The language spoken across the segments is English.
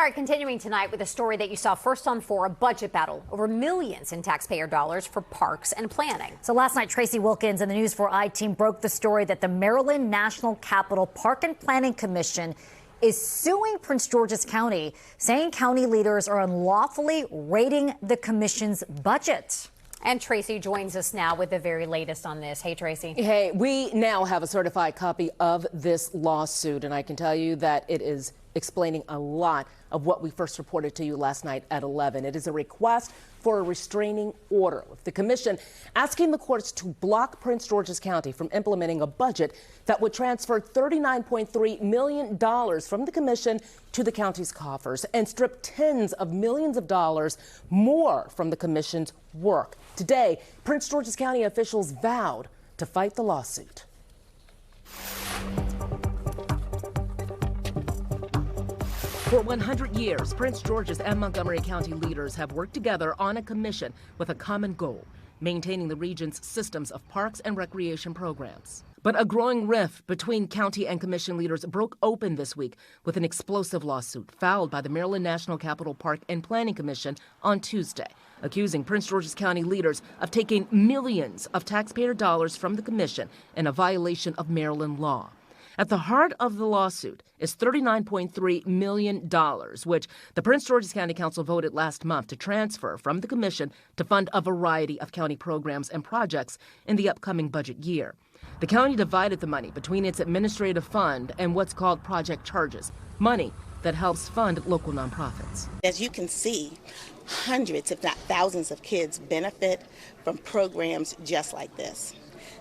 All right, continuing tonight with a story that you saw first on 4, a budget battle over millions in taxpayer dollars for parks and planning. So last night, Tracee Wilkins and the News 4 I-team broke the story that the Maryland National Capital Park and Planning Commission is suing Prince George's County, saying county leaders are unlawfully raiding the commission's budget. And Tracee joins us now with the very latest on this. Hey, Tracee. Hey, we now have a certified copy of this lawsuit, and I can tell you that it is explaining a lot of what we first reported to you last night at 11. It is a request for a restraining order, with the commission asking the courts to block Prince George's County from implementing a budget that would transfer $39.3 million from the commission to the county's coffers and strip tens of millions of dollars more from the commission's work. Today, Prince George's County officials vowed to fight the lawsuit. For 100 years, Prince George's and Montgomery County leaders have worked together on a commission with a common goal: maintaining the region's systems of parks and recreation programs. But a growing rift between county and commission leaders broke open this week with an explosive lawsuit filed by the Maryland National Capital Park and Planning Commission on Tuesday, accusing Prince George's County leaders of taking millions of taxpayer dollars from the commission in a violation of Maryland law. At the heart of the lawsuit is $39.3 million, which the Prince George's County Council voted last month to transfer from the commission to fund a variety of county programs and projects in the upcoming budget year. The county divided the money between its administrative fund and what's called project charges, money that helps fund local nonprofits. As you can see, hundreds, if not thousands of kids benefit from programs just like this.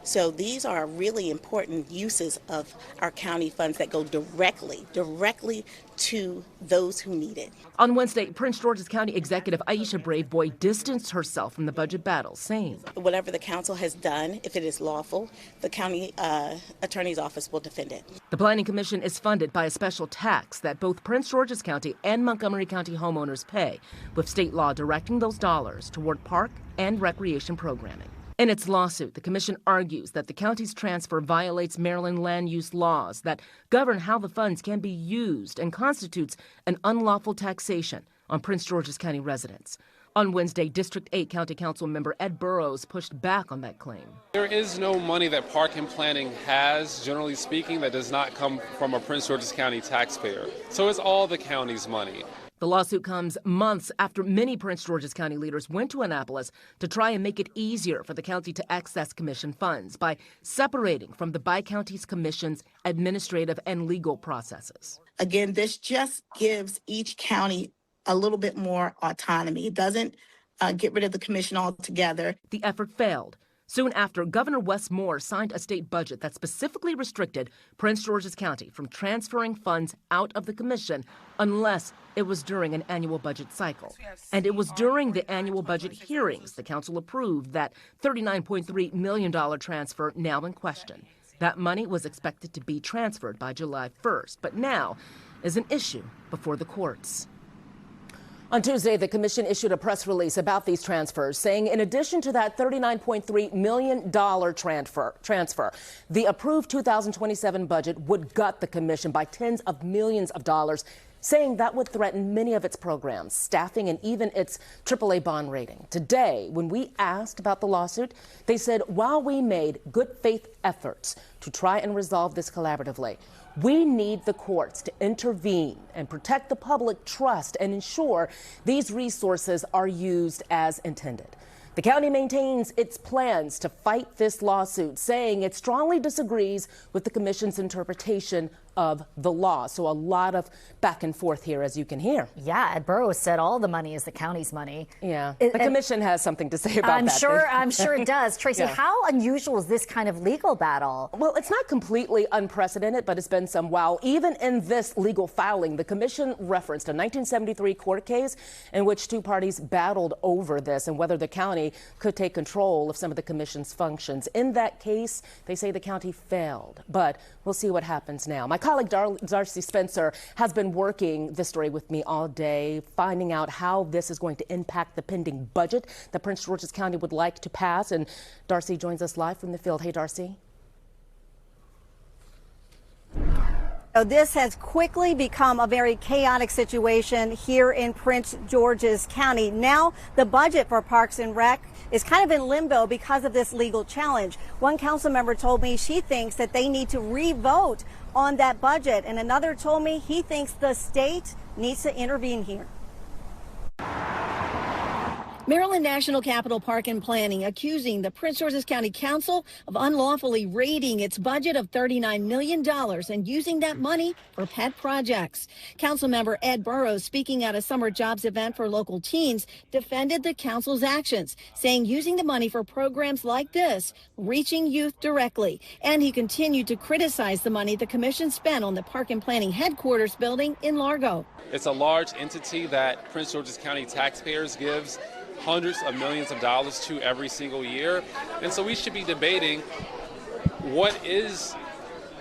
So these are really important uses of our county funds that go directly to those who need it. On Wednesday, Prince George's County Executive Aisha Braveboy distanced herself from the budget battle, saying, "Whatever the council has done, if it is lawful, the county attorney's office will defend it." The Planning Commission is funded by a special tax that both Prince George's County and Montgomery County homeowners pay, with state law directing those dollars toward park and recreation programming. In its lawsuit, the commission argues that the county's transfer violates Maryland land use laws that govern how the funds can be used and constitutes an unlawful taxation on Prince George's County residents. On Wednesday, District 8 County Council member Ed Burrows pushed back on that claim. There is no money that park and planning has, generally speaking, that does not come from a Prince George's County taxpayer. So it's all the county's money. The lawsuit comes months after many Prince George's County leaders went to Annapolis to try and make it easier for the county to access commission funds by separating from the bi-county's commission's administrative and legal processes. Again, this just gives each county a little bit more autonomy. It doesn't get rid of the commission altogether. The effort failed. Soon after, Governor Wes Moore signed a state budget that specifically restricted Prince George's County from transferring funds out of the commission unless it was during an annual budget cycle. And it was during the annual budget hearings the council approved that $39.3 million transfer now in question. That money was expected to be transferred by July 1st, but now is an issue before the courts. On Tuesday, the commission issued a press release about these transfers, saying in addition to that $39.3 million transfer, the approved 2027 budget would gut the commission by tens of millions of dollars, saying that would threaten many of its programs, staffing, and even its AAA bond rating. Today, when we asked about the lawsuit, they said while we made good faith efforts to try and resolve this collaboratively, we need the courts to intervene and protect the public trust and ensure these resources are used as intended. The county maintains its plans to fight this lawsuit, saying it strongly disagrees with the commission's interpretation of the law. So a lot of back and forth here, as you can hear. Yeah, Ed Burrows said all the money is the county's money. Yeah, the commission has something to say about that. I'm sure it does. Tracee, how unusual is this kind of legal battle? Well, it's not completely unprecedented, but it's been some while. Even in this legal filing, the commission referenced a 1973 court case in which two parties battled over this and whether the county could take control of some of the commission's functions. In that case, they say the county failed, but we'll see what happens now. My colleague Darcy Spencer has been working this story with me all day, finding out how this is going to impact the pending budget that Prince George's County would like to pass. And Darcy joins us live from the field. Hey, Darcy. So this has quickly become a very chaotic situation here in Prince George's County. Now the budget for Parks and Rec is kind of in limbo because of this legal challenge. One council member told me she thinks that they need to re-vote on that budget, and another told me he thinks the state needs to intervene here. Maryland National Capital Park and Planning accusing the Prince George's County Council of unlawfully raiding its budget of $39 million and using that money for pet projects. Councilmember Ed Burrows, speaking at a summer jobs event for local teens, defended the council's actions, saying using the money for programs like this, reaching youth directly. And he continued to criticize the money the commission spent on the Park and Planning headquarters building in Largo. It's a large entity that Prince George's County taxpayers gives hundreds of millions of dollars to every single year. And so we should be debating what is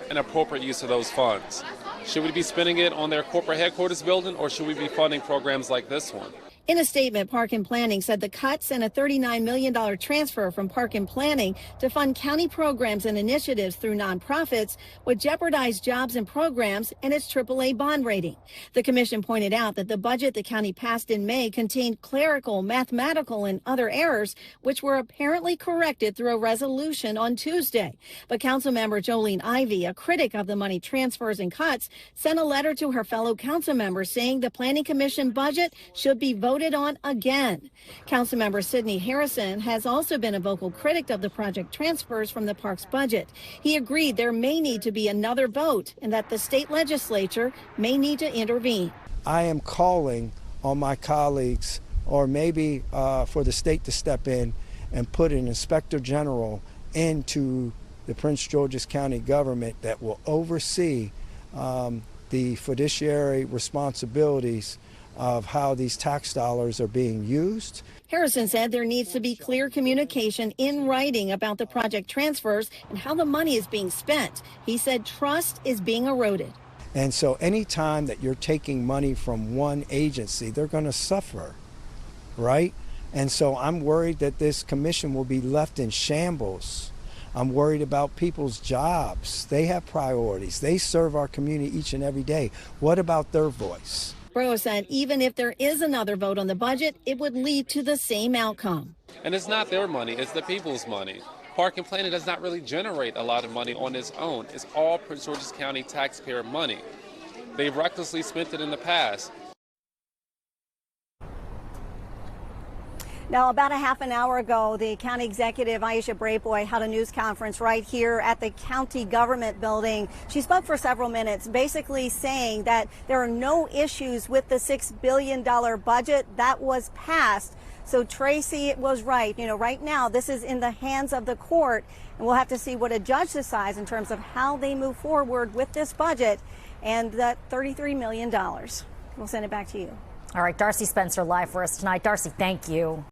an appropriate use of those funds. Should we be spending it on their corporate headquarters building, or should we be funding programs like this one? In a statement, Park and Planning said the cuts and a $39 million transfer from Park and Planning to fund county programs and initiatives through nonprofits would jeopardize jobs and programs and its AAA bond rating. The commission pointed out that the budget the county passed in May contained clerical, mathematical, and other errors, which were apparently corrected through a resolution on Tuesday. But Councilmember Jolene Ivey, a critic of the money transfers and cuts, sent a letter to her fellow council members saying the Planning Commission budget should be voted on again. Councilmember Sidney Harrison has also been a vocal critic of the project transfers from the park's budget. He agreed there may need to be another vote and that the state legislature may need to intervene. I am calling on my colleagues, or maybe for the state to step in and put an inspector general into the Prince George's County government that will oversee the fiduciary responsibilities of how these tax dollars are being used. Harrison said there needs to be clear communication in writing about the project transfers and how the money is being spent. He said trust is being eroded. And so anytime that you're taking money from one agency, they're going to suffer, right? And so I'm worried that this commission will be left in shambles. I'm worried about people's jobs. They have priorities. They serve our community each and every day. What about their voice? Burrows said even if there is another vote on the budget, it would lead to the same outcome. And it's not their money, it's the people's money. Park and Planning does not really generate a lot of money on its own. It's all Prince George's County taxpayer money. They've recklessly spent it in the past. Now, about a half an hour ago, the County Executive Aisha Braveboy held a news conference right here at the county government building. She spoke for several minutes, basically saying that there are no issues with the $6 billion budget that was passed. So Tracee was right. You know, right now, this is in the hands of the court, and we'll have to see what a judge decides in terms of how they move forward with this budget and that $33 million. We'll send it back to you. All right, Darcy Spencer live for us tonight. Darcy, thank you.